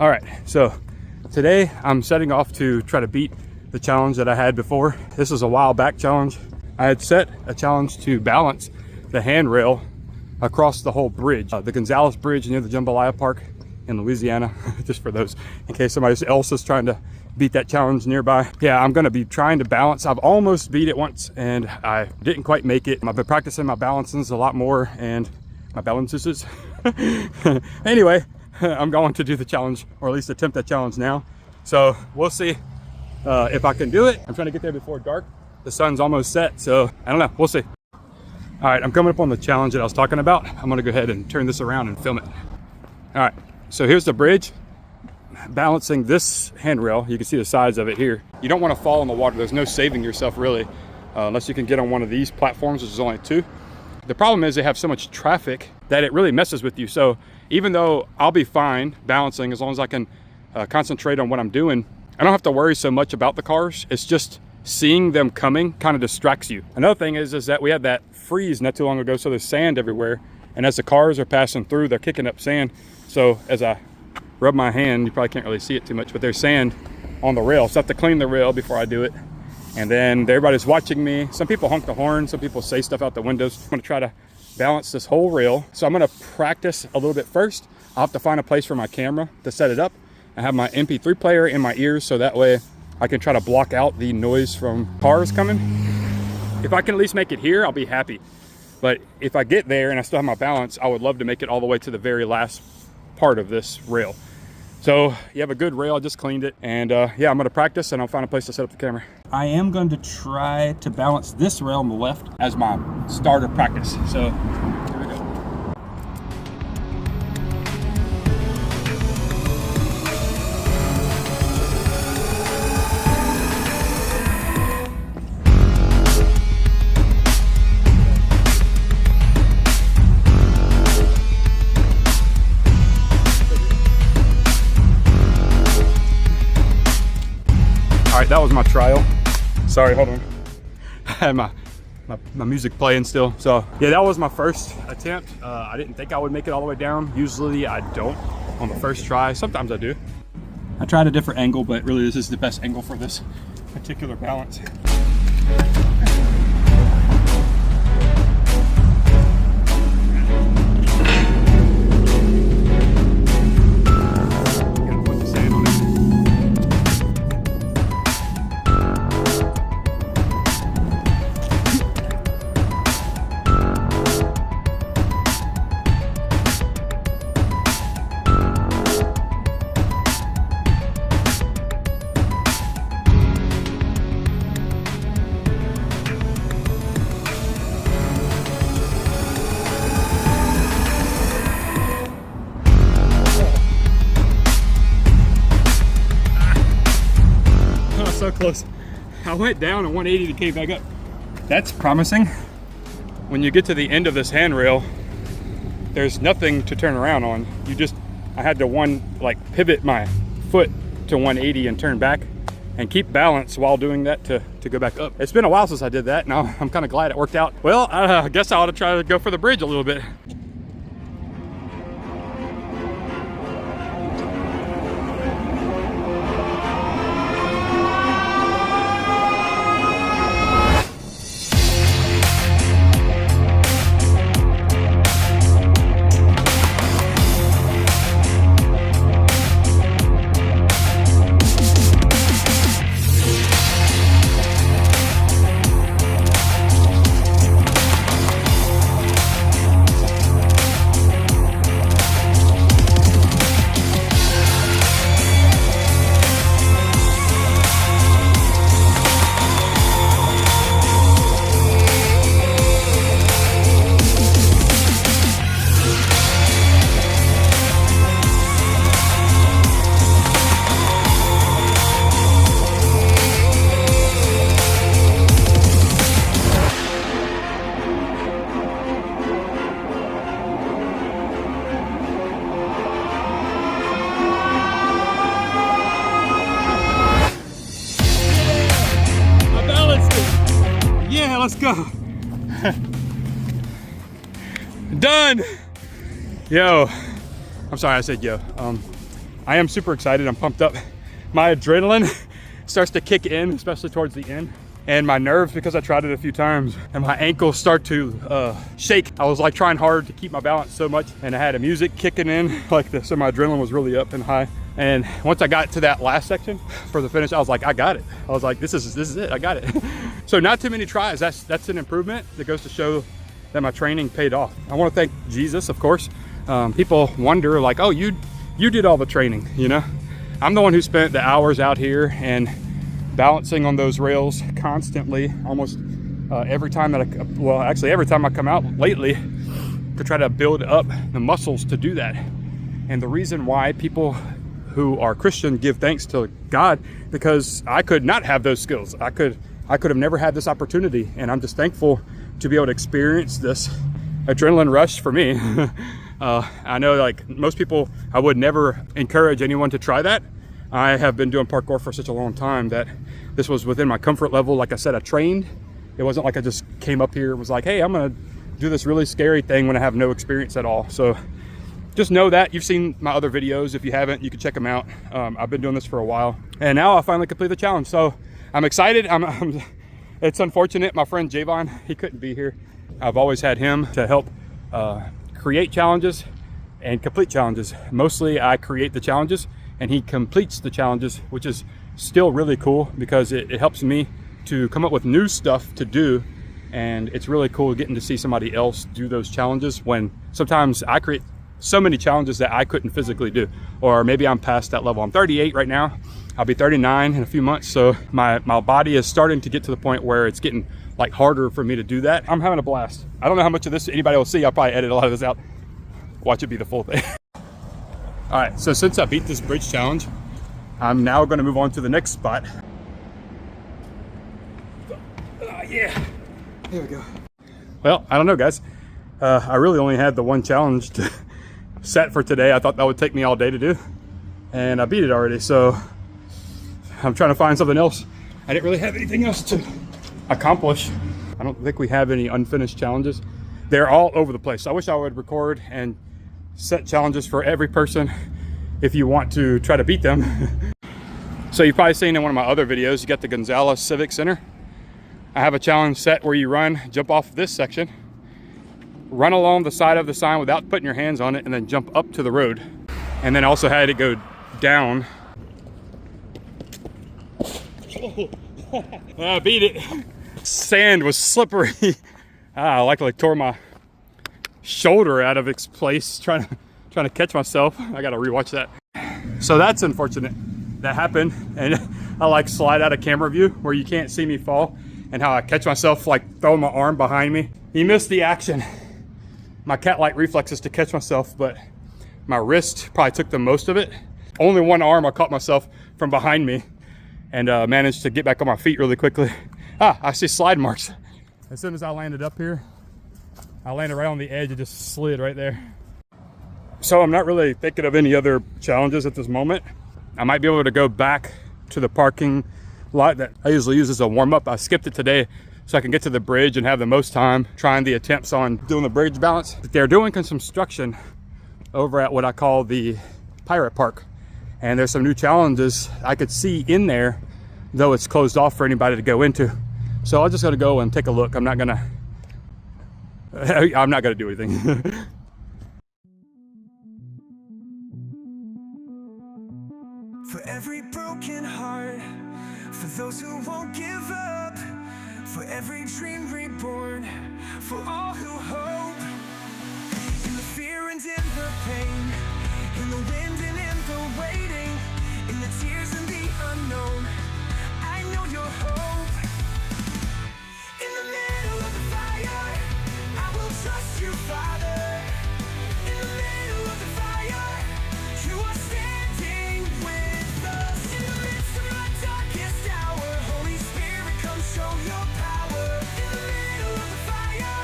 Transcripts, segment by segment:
All right, so today I'm setting off to try to beat the challenge that I had before. This is a while back challenge. I had set a challenge to balance the handrail across the whole bridge, the Gonzales Bridge near the Jambalaya Park in Louisiana, just for those, in case somebody else is trying to beat that challenge nearby. Yeah, I'm gonna be trying to balance. I've almost beat it once and I didn't quite make it. I've been practicing my balances a lot more and my balances. Anyway, I'm going to do the challenge, or at least attempt that challenge now. So we'll see if I can do it. I'm trying to get there before dark. The sun's almost set, so I don't know, we'll see. All right, I'm coming up on the challenge that I was talking about. I'm gonna go ahead and turn this around and film it. All right, so here's the bridge. Balancing this handrail, you can see the size of it here. You don't wanna fall in the water. There's no saving yourself really, unless you can get on one of these platforms, which is only 2. The problem is they have so much traffic that it really messes with you. So even though I'll be fine balancing as long as I can concentrate on what I'm doing, I don't have to worry so much about the cars. It's just seeing them coming kind of distracts you. Another thing is that we had that freeze not too long ago, so there's sand everywhere. And as the cars are passing through, they're kicking up sand. So as I rub my hand, you probably can't really see it too much, but there's sand on the rail. So I have to clean the rail before I do it. And then everybody's watching me. Some people honk the horn, some people say stuff out the windows. I'm gonna try to balance this whole rail. So I'm gonna practice a little bit first. I'll have to find a place for my camera to set it up. I have my MP3 player in my ears, so that way I can try to block out the noise from cars coming. If I can at least make it here, I'll be happy. But if I get there and I still have my balance, I would love to make it all the way to the very last part of this rail. So you have a good rail, I just cleaned it. And yeah, I'm gonna practice and I'll find a place to set up the camera. I am going to try to balance this rail on the left as my starter practice. So here we go. All right, that was my trial. Sorry, hold on. I had my music playing still. So yeah, that was my first attempt. I didn't think I would make it all the way down. Usually I don't on the first try. Sometimes I do. I tried a different angle, but really this is the best angle for this particular balance. So close. I went down at 180 to came back up. That's promising. When you get to the end of this handrail, there's nothing to turn around on. I had to pivot my foot to 180 and turn back and keep balance while doing that to go back up. It's been a while since I did that. Now I'm kind of glad it worked out. Well, I guess I ought to try to go for the bridge a little bit. let's go. Done. Yo, I'm sorry I said yo. I am super excited. I'm pumped up. My adrenaline starts to kick in, especially towards the end. And my nerves, because I tried it a few times, and my ankles start to shake. I was like trying hard to keep my balance so much, and I had a music kicking in like this, so my adrenaline was really up and high. And once I got to that last section for the finish, I was like, I got it. I was like, this is it, I got it. So not too many tries, that's an improvement that goes to show that my training paid off. I want to thank Jesus, of course. People wonder like, oh, you did all the training, you know? I'm the one who spent the hours out here and balancing on those rails constantly, almost every time that every time I come out lately, to try to build up the muscles to do that. And the reason why people who are Christian give thanks to God, because I could not have those skills. I could have never had this opportunity, and I'm just thankful to be able to experience this adrenaline rush for me. I know like most people, I would never encourage anyone to try that. I have been doing parkour for such a long time that this was within my comfort level. Like I said, I trained. It wasn't like I just came up here and was like, hey, I'm gonna do this really scary thing when I have no experience at all. So just know that. You've seen my other videos. If you haven't, you can check them out. I've been doing this for a while, and now I finally complete the challenge. So I'm excited. It's unfortunate my friend Javon, he couldn't be here. I've always had him to help create challenges and complete challenges. Mostly I create the challenges and he completes the challenges, which is still really cool because it helps me to come up with new stuff to do. And it's really cool getting to see somebody else do those challenges when sometimes I create so many challenges that I couldn't physically do. Or maybe I'm past that level. I'm 38 right now. I'll be 39 in a few months. So my body is starting to get to the point where it's getting like harder for me to do that. I'm having a blast. I don't know how much of this anybody will see. I'll probably edit a lot of this out. Watch it be the full thing. All right, so since I beat this bridge challenge, I'm now gonna move on to the next spot. Yeah, here we go. Well, I don't know, guys. I really only had the one challenge to set for today. I thought that would take me all day to do, and I beat it already, so I'm trying to find something else. I didn't really have anything else to accomplish. I don't think we have any unfinished challenges. They're all over the place. I wish I would record and set challenges for every person if you want to try to beat them. So you've probably seen in one of my other videos, you got the Gonzales Civic Center. I have a challenge set where you run, jump off this section, run along the side of the sign without putting your hands on it, and then jump up to the road. And then also had it go down. I beat it. Sand was slippery. I luckily tore my shoulder out of its place trying to catch myself. I gotta rewatch that. So that's unfortunate. That happened, and I like slide out of camera view where you can't see me fall, and how I catch myself like throwing my arm behind me. You missed the action. My cat-like reflexes to catch myself, but my wrist probably took the most of it. Only one arm I caught myself from behind me and managed to get back on my feet really quickly. I see slide marks. As soon as I landed up here, I landed right on the edge and just slid right there. So I'm not really thinking of any other challenges at this moment. I might be able to go back to the parking lot that I usually use as a warm-up. I skipped it today so I can get to the bridge and have the most time trying the attempts on doing the bridge balance. They're doing construction over at what I call the Pirate Park. And there's some new challenges I could see in there, though it's closed off for anybody to go into. So I'm just gonna go and take a look. I'm not gonna do anything. For every broken heart, for those who won't give up, for every dream reborn, for all who hope, in the fear and in the pain, in the wind and in the waiting, in the tears and the unknown, I know your hope. In the middle of the fire, I will trust you, Father. In the middle of the fire, you are standing with us. In the midst of my darkest hour, Holy Spirit, come show your power. In the middle of the fire,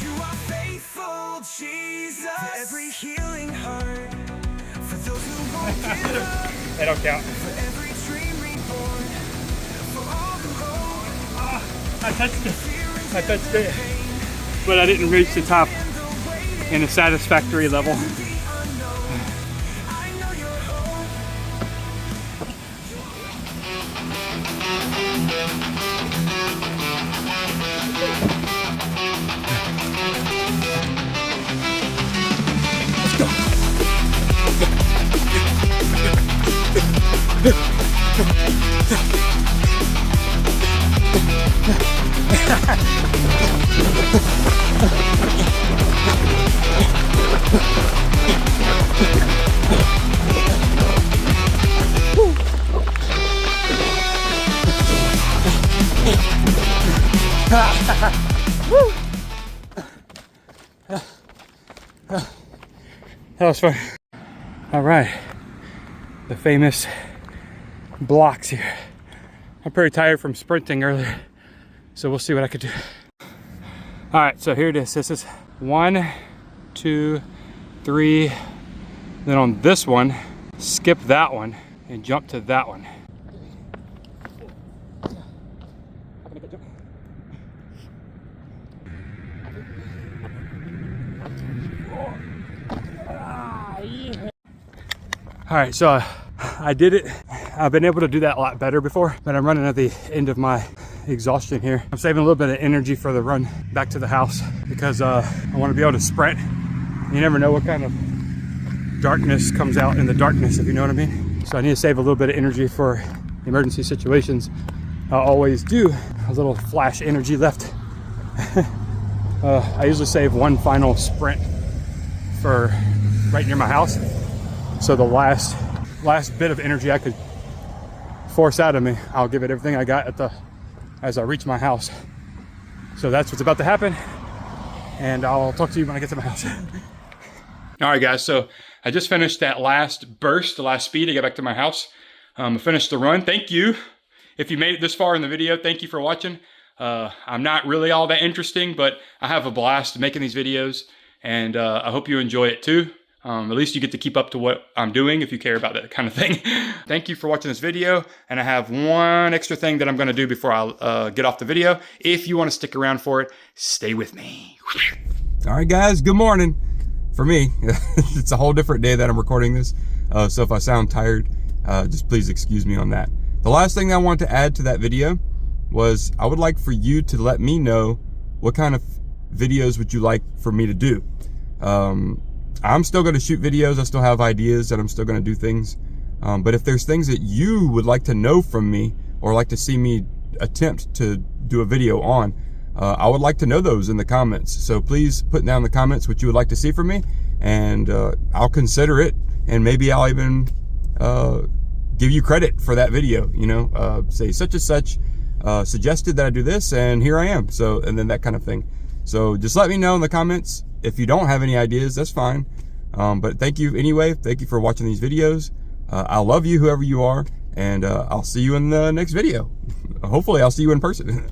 you are faithful, Jesus. For every healing heart, for those who won't give up, They don't count. for every dream reborn, for all who hope. I touched it, but I didn't reach the top in a satisfactory level. That was fun. All right, the famous blocks here. I'm pretty tired from sprinting earlier, so we'll see what I could do. All right, so here it is. This is 1, 2, 3. Then on this one, skip that one and jump to that one. All right, so I did it. I've been able to do that a lot better before, but I'm running at the end of my exhaustion here. I'm saving a little bit of energy for the run back to the house because I want to be able to sprint. You never know what kind of darkness comes out in the darkness, if you know what I mean. So I need to save a little bit of energy for emergency situations. I always do a little flash energy left. I usually save one final sprint for right near my house. So the last bit of energy I could force out of me, I'll give it everything I got as I reach my house. So that's what's about to happen, and I'll talk to you when I get to my house. All right, guys, so I just finished that last burst, the last speed to get back to my house. I finished the run. Thank you. If you made it this far in the video, thank you for watching. I'm not really all that interesting, but I have a blast making these videos, and I hope you enjoy it too. At least you get to keep up to what I'm doing if you care about that kind of thing. Thank you for watching this video. And I have one extra thing that I'm going to do before I get off the video. If you want to stick around for it, stay with me. All right, guys, good morning. For me, it's a whole different day that I'm recording this. So if I sound tired, just please excuse me on that. The last thing I want to add to that video was I would like for you to let me know what kind of videos would you like for me to do. I'm still going to shoot videos. I still have ideas and I'm still going to do things. But if there's things that you would like to know from me or like to see me attempt to do a video on, I would like to know those in the comments. So please put down in the comments what you would like to see from me, and I'll consider it, and maybe I'll even give you credit for that video. You know, say such and such suggested that I do this, and here I am. So, and then that kind of thing. So just let me know in the comments. If you don't have any ideas, that's fine. But thank you anyway. Thank you for watching these videos. I love you, whoever you are, and I'll see you in the next video. Hopefully I'll see you in person.